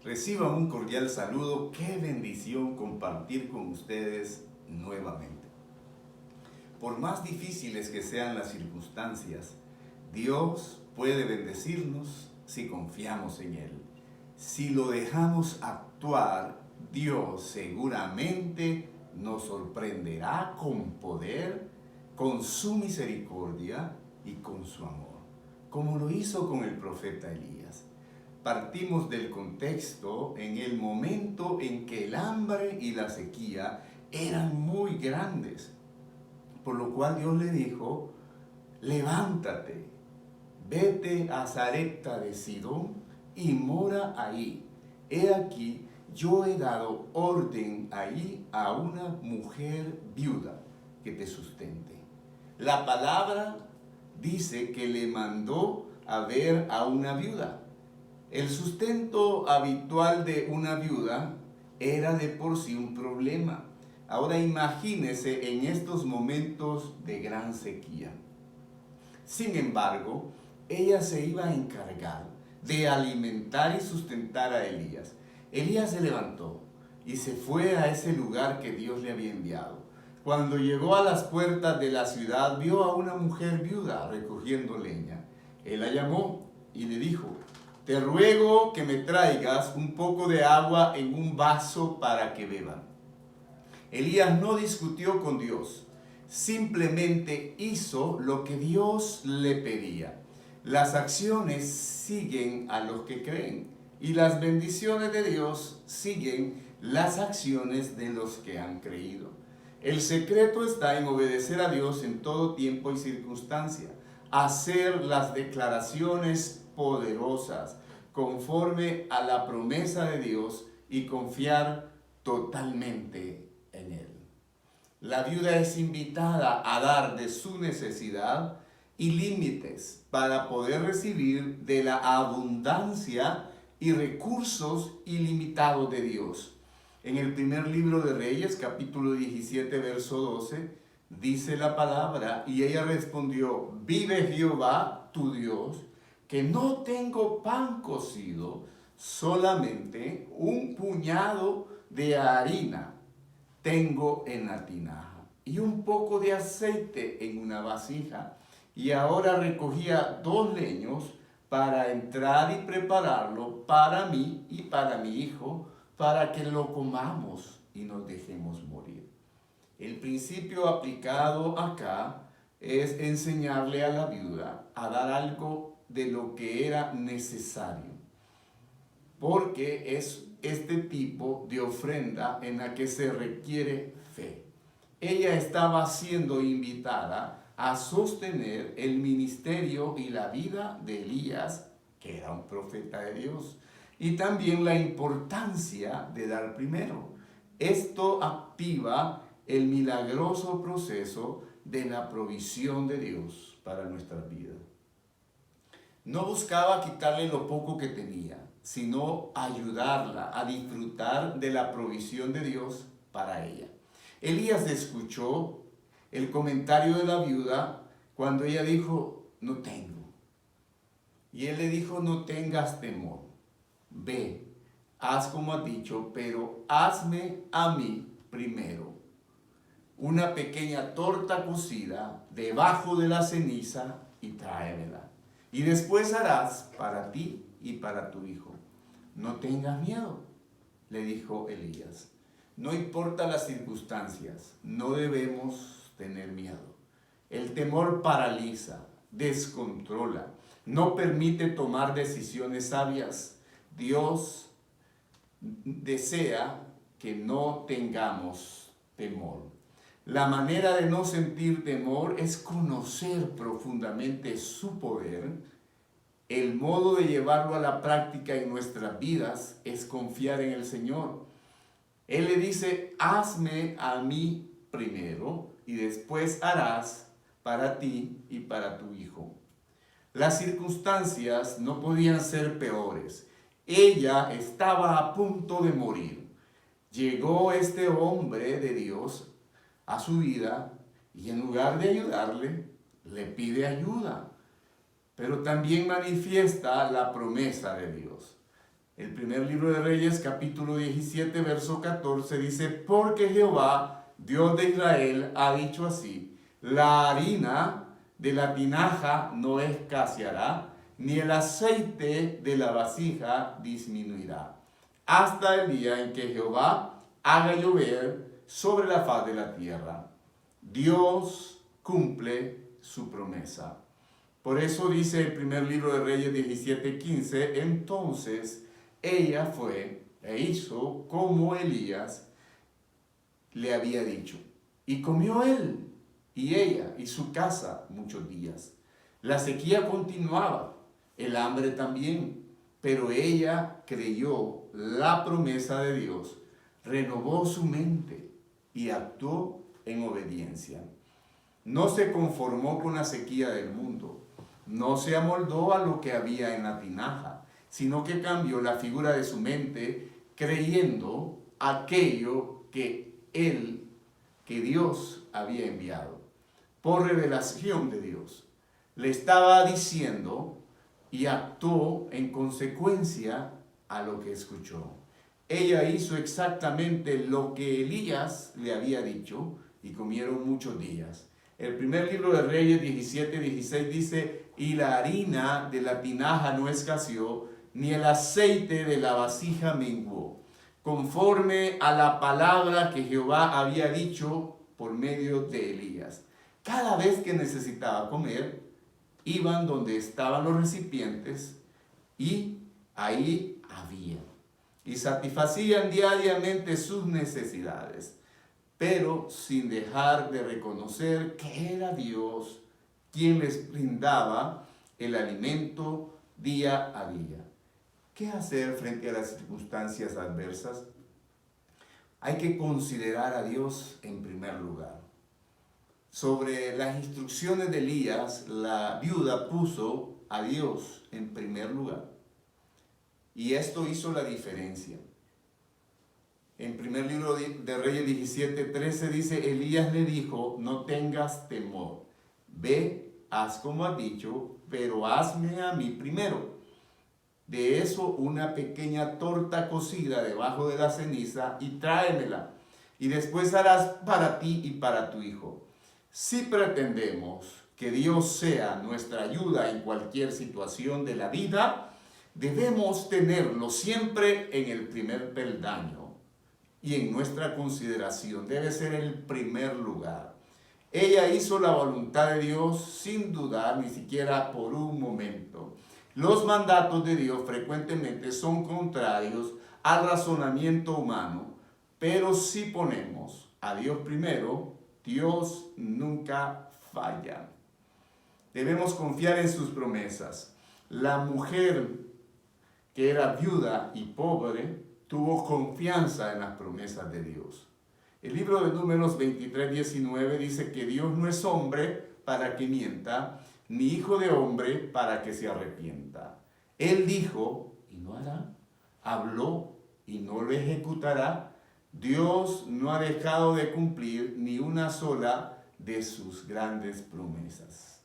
Reciban un cordial saludo. Qué bendición compartir con ustedes nuevamente. Por más difíciles que sean las circunstancias, Dios puede bendecirnos si confiamos en Él. Si lo dejamos actuar, Dios seguramente nos sorprenderá con poder, con su misericordia y con su amor, como lo hizo con el profeta Elías. Partimos del contexto en el momento en que el hambre y la sequía eran muy grandes, por lo cual Dios le dijo: levántate, vete a Sarepta de Sidón y mora ahí. He aquí, yo he dado orden ahí a una mujer viuda que te sustente. La palabra dice que le mandó a ver a una viuda. El sustento habitual de una viuda era de por sí un problema. Ahora imagínese en estos momentos de gran sequía. Sin embargo, ella se iba a encargar de alimentar y sustentar a Elías. Elías se levantó y se fue a ese lugar que Dios le había enviado. Cuando llegó a las puertas de la ciudad, vio a una mujer viuda recogiendo leña. Él la llamó y le dijo: te ruego que me traigas un poco de agua en un vaso para que beba. Elías no discutió con Dios, simplemente hizo lo que Dios le pedía. Las acciones siguen a los que creen y las bendiciones de Dios siguen las acciones de los que han creído. El secreto está en obedecer a Dios en todo tiempo y circunstancia, hacer las declaraciones poderosas conforme a la promesa de Dios y confiar totalmente en Él. La viuda es invitada a dar de su necesidad y límites para poder recibir de la abundancia y recursos ilimitados de Dios. En el primer libro de Reyes, capítulo 17, verso 12, dice la palabra: y ella respondió: vive Jehová tu Dios, que no tengo pan cocido, solamente un puñado de harina tengo en la tinaja y un poco de aceite en una vasija. Y ahora recogía 2 leños para entrar y prepararlo para mí y para mi hijo, para que lo comamos y nos dejemos morir. El principio aplicado acá es enseñarle a la viuda a dar algo de lo que era necesario, porque es este tipo de ofrenda en la que se requiere fe. Ella estaba siendo invitada a sostener el ministerio y la vida de Elías, que era un profeta de Dios, y también la importancia de dar primero. Esto activa el milagroso proceso de la provisión de Dios para nuestras vidas. No buscaba quitarle lo poco que tenía, sino ayudarla a disfrutar de la provisión de Dios para ella. Elías escuchó el comentario de la viuda cuando ella dijo: no tengo. Y él le dijo: no tengas temor, ve, haz como has dicho, pero hazme a mí primero una pequeña torta cocida debajo de la ceniza y tráemela. Y después harás para ti y para tu hijo. No tengas miedo, le dijo Elías. No importa las circunstancias, no debemos tener miedo. El temor paraliza, descontrola, no permite tomar decisiones sabias. Dios desea que no tengamos temor. La manera de no sentir temor es conocer profundamente su poder. El modo de llevarlo a la práctica en nuestras vidas es confiar en el Señor. Él le dice: hazme a mí primero y después harás para ti y para tu hijo. Las circunstancias no podían ser peores. Ella estaba a punto de morir. Llegó este hombre de Dios a su vida y en lugar de ayudarle, le pide ayuda. Pero también manifiesta la promesa de Dios. El primer libro de Reyes, capítulo 17, verso 14, dice, porque Jehová, Dios de Israel, ha dicho así, la harina de la tinaja no escaseará, ni el aceite de la vasija disminuirá, hasta el día en que Jehová haga llover sobre la faz de la tierra. Dios cumple su promesa. Por eso dice el primer libro de Reyes 17:15, entonces ella fue e hizo como Elías le había dicho, y comió él y ella y su casa muchos días. La sequía continuaba, el hambre también, pero ella creyó la promesa de Dios, renovó su mente y actuó en obediencia. No se conformó con la sequía del mundo, no se amoldó a lo que había en la tinaja, sino que cambió la figura de su mente creyendo aquello que Dios había enviado. Por revelación de Dios, le estaba diciendo y actuó en consecuencia a lo que escuchó. Ella hizo exactamente lo que Elías le había dicho y comieron muchos días. El primer libro de Reyes 17:16 dice, y la harina de la tinaja no escaseó, ni el aceite de la vasija menguó, conforme a la palabra que Jehová había dicho por medio de Elías. Cada vez que necesitaba comer, iban donde estaban los recipientes y ahí había. Y satisfacían diariamente sus necesidades, pero sin dejar de reconocer que era Dios quien les brindaba el alimento día a día. ¿Qué hacer frente a las circunstancias adversas? Hay que considerar a Dios en primer lugar. Sobre las instrucciones de Elías, la viuda puso a Dios en primer lugar. Y esto hizo la diferencia. En primer libro de Reyes 17:13 dice, Elías le dijo, no tengas temor, ve, haz como has dicho, pero hazme a mí primero. De eso una pequeña torta cocida debajo de la ceniza y tráemela. Y después harás para ti y para tu hijo. Si pretendemos que Dios sea nuestra ayuda en cualquier situación de la vida, debemos tenerlo siempre en el primer peldaño y en nuestra consideración. Debe ser el primer lugar. Ella hizo la voluntad de Dios sin dudar ni siquiera por un momento. Los mandatos de Dios frecuentemente son contrarios al razonamiento humano, pero si ponemos a Dios primero, Dios nunca falla. Debemos confiar en sus promesas. La mujer que era viuda y pobre tuvo confianza en las promesas de Dios. El libro de Números 23:19 dice que Dios no es hombre para que mienta, ni hijo de hombre para que se arrepienta. Él dijo y no hará, habló y no lo ejecutará. Dios no ha dejado de cumplir ni una sola de sus grandes promesas.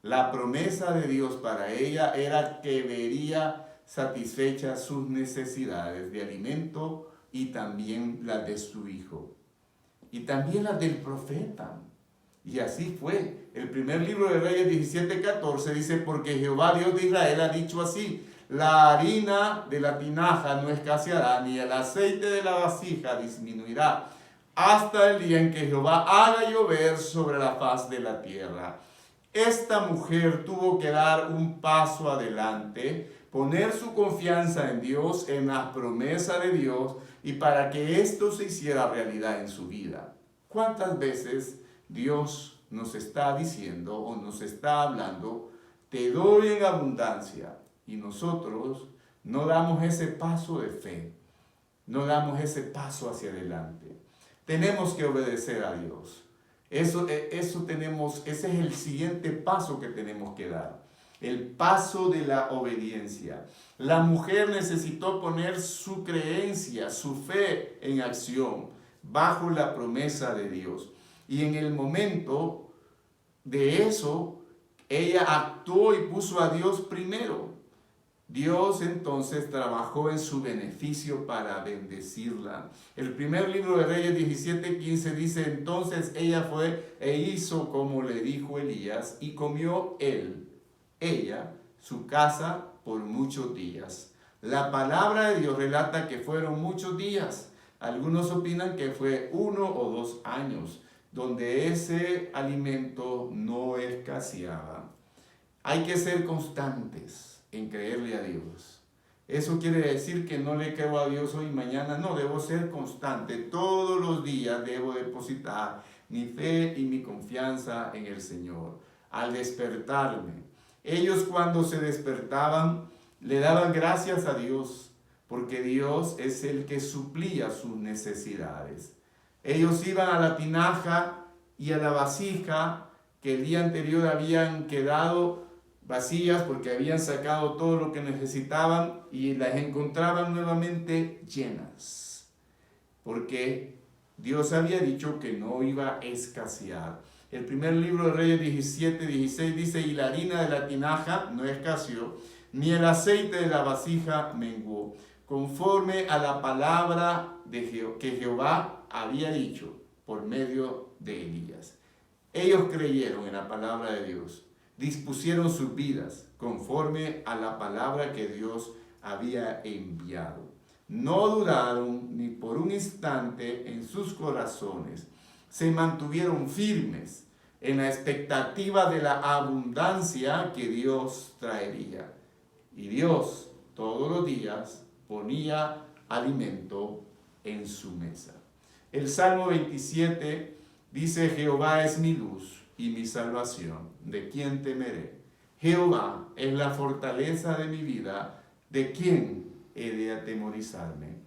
La promesa de Dios para ella era que vería satisfechas sus necesidades de alimento y también las de su hijo. Y también las del profeta. Y así fue. El primer libro de Reyes 17:14 dice, porque Jehová Dios de Israel ha dicho así, la harina de la tinaja no escaseará, ni el aceite de la vasija disminuirá, hasta el día en que Jehová haga llover sobre la faz de la tierra. Esta mujer tuvo que dar un paso adelante, poner su confianza en Dios, en la promesa de Dios, y para que esto se hiciera realidad en su vida. ¿Cuántas veces Dios nos está diciendo o nos está hablando, te doy en abundancia, y nosotros no damos ese paso de fe, no damos ese paso hacia adelante? Tenemos que obedecer a Dios. Ese es el siguiente paso que tenemos que dar. El paso de la obediencia. La mujer necesitó poner su creencia, su fe en acción, bajo la promesa de Dios. Y en el momento de eso, ella actuó y puso a Dios primero. Dios entonces trabajó en su beneficio para bendecirla. El primer libro de Reyes 17:15 dice: entonces ella fue e hizo como le dijo Elías, y comió ella, su casa por muchos días. La palabra de Dios relata que fueron muchos días. Algunos opinan que fue 1 o 2 años, donde ese alimento no escaseaba. Hay que ser constantes en creerle a Dios. Eso quiere decir que no le creo a Dios hoy y mañana. No, debo ser constante. Todos los días debo depositar mi fe y mi confianza en el Señor. Al despertarme, ellos cuando se despertaban le daban gracias a Dios, porque Dios es el que suplía sus necesidades. Ellos iban a la tinaja y a la vasija que el día anterior habían quedado vacías porque habían sacado todo lo que necesitaban, y las encontraban nuevamente llenas, porque Dios había dicho que no iba a escasear. El primer libro de Reyes 17:16 dice: y la harina de la tinaja no escaseó, ni el aceite de la vasija menguó, conforme a la palabra que Jehová había dicho por medio de Elías. Ellos creyeron en la palabra de Dios, dispusieron sus vidas conforme a la palabra que Dios había enviado. No dudaron ni por un instante en sus corazones. Se mantuvieron firmes en la expectativa de la abundancia que Dios traería. Y Dios todos los días ponía alimento en su mesa. El Salmo 27 dice: Jehová es mi luz y mi salvación, ¿de quién temeré? Jehová es la fortaleza de mi vida, ¿de quién he de atemorizarme?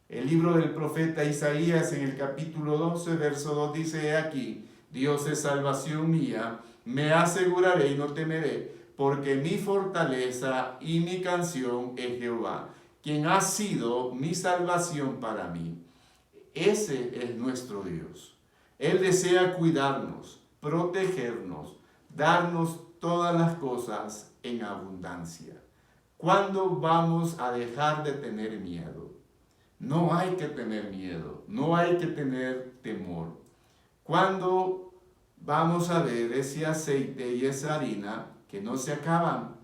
El libro del profeta Isaías en el capítulo 12, verso 2 dice: he aquí, Dios es salvación mía, me aseguraré y no temeré, porque mi fortaleza y mi canción es Jehová, quien ha sido mi salvación para mí. Ese es nuestro Dios. Él desea cuidarnos, protegernos, darnos todas las cosas en abundancia. ¿Cuándo vamos a dejar de tener miedo? No hay que tener miedo, no hay que tener temor. ¿Cuándo vamos a ver ese aceite y esa harina que no se acaban?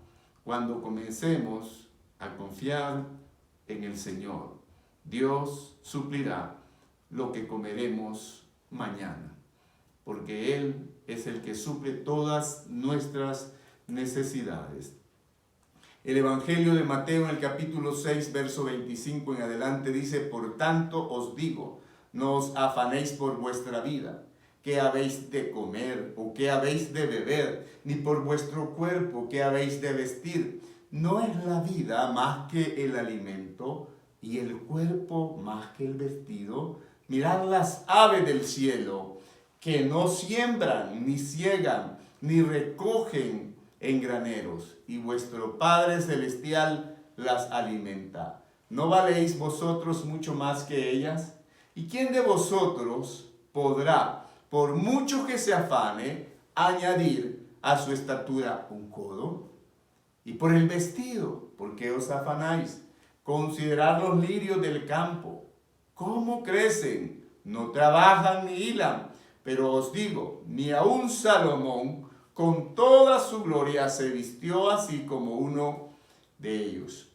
Cuando comencemos a confiar en el Señor. Dios suplirá lo que comeremos mañana, porque Él es el que suple todas nuestras necesidades. El Evangelio de Mateo en el capítulo 6, verso 25 en adelante dice: por tanto os digo, no os afanéis por vuestra vida, qué habéis de comer o qué habéis de beber, ni por vuestro cuerpo, qué habéis de vestir. ¿No es la vida más que el alimento y el cuerpo más que el vestido? Mirad las aves del cielo, que no siembran, ni ciegan, ni recogen en graneros, y vuestro Padre Celestial las alimenta. ¿No valéis vosotros mucho más que ellas? ¿Y quién de vosotros podrá, por mucho que se afane, añadir a su estatura un codo? Y por el vestido, ¿por qué os afanáis? Considerad los lirios del campo, cómo crecen, no trabajan ni hilan, pero os digo, ni aun Salomón con toda su gloria se vistió así como uno de ellos.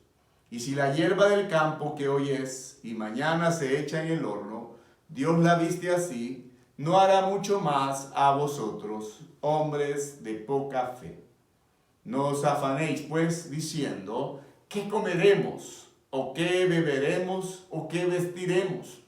Y si la hierba del campo que hoy es y mañana se echa en el horno, Dios la viste así, no hará mucho más a vosotros, hombres de poca fe. No os afanéis pues diciendo: ¿qué comeremos? ¿O qué beberemos? ¿O qué vestiremos?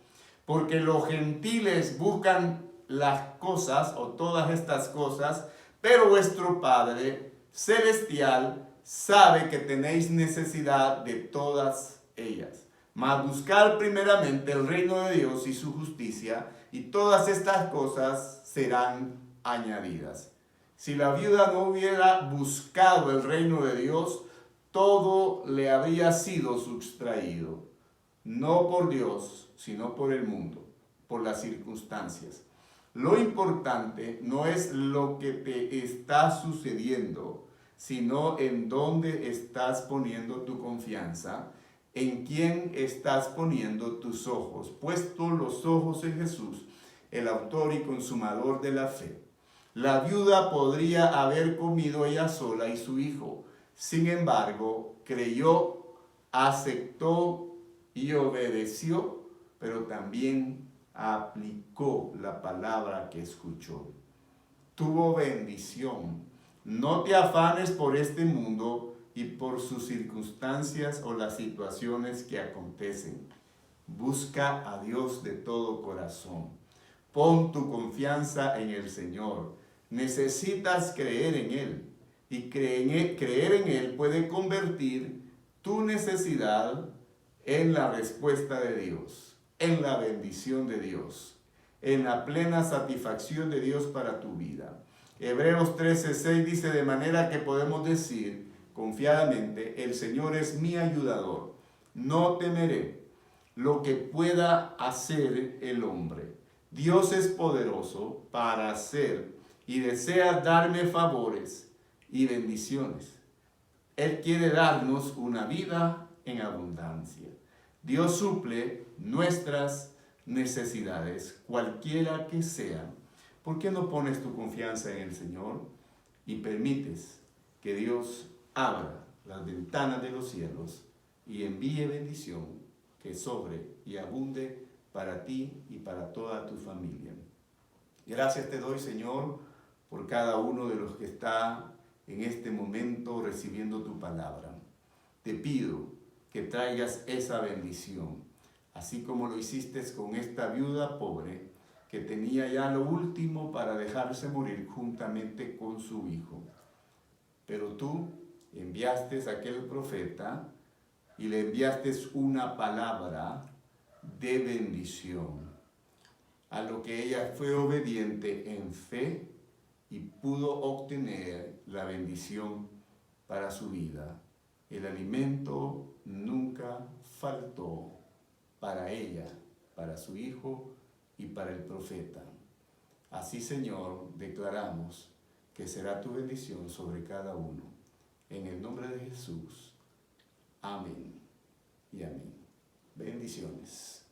Porque los gentiles buscan las cosas o todas estas cosas, pero vuestro Padre Celestial sabe que tenéis necesidad de todas ellas. Mas buscad primeramente el reino de Dios y su justicia, y todas estas cosas serán añadidas. Si la viuda no hubiera buscado el reino de Dios, todo le habría sido sustraído, no por Dios, sino por el mundo, por las circunstancias. Lo importante no es lo que te está sucediendo, sino en dónde estás poniendo tu confianza, en quién estás poniendo tus ojos. Puesto los ojos en Jesús, el autor y consumador de la fe. La viuda podría haber comido ella sola y su hijo. Sin embargo, creyó, aceptó y obedeció, pero también aplicó la palabra que escuchó. Tuvo bendición. No te afanes por este mundo y por sus circunstancias o las situaciones que acontecen. Busca a Dios de todo corazón. Pon tu confianza en el Señor. Necesitas creer en Él. Y creer en Él puede convertir tu necesidad en la respuesta de Dios, en la bendición de Dios, en la plena satisfacción de Dios para tu vida. Hebreos 13:6 dice: de manera que podemos decir confiadamente, el Señor es mi ayudador, no temeré lo que pueda hacer el hombre. Dios es poderoso para hacer y desea darme favores y bendiciones. Él quiere darnos una vida en abundancia. Dios suple nuestras necesidades, cualquiera que sean. ¿Por qué no pones tu confianza en el Señor y permites que Dios abra las ventanas de los cielos y envíe bendición que sobre y abunde para ti y para toda tu familia? Gracias te doy, Señor, por cada uno de los que está en este momento recibiendo tu palabra. Te pido que traigas esa bendición, así como lo hiciste con esta viuda pobre que tenía ya lo último para dejarse morir juntamente con su hijo. Pero tú enviaste a aquel profeta y le enviaste una palabra de bendición, a lo que ella fue obediente en fe y pudo obtener la bendición para su vida. El alimento nunca faltó para ella, para su hijo y para el profeta. Así, Señor, declaramos que será tu bendición sobre cada uno. En el nombre de Jesús. Amén y amén. Bendiciones.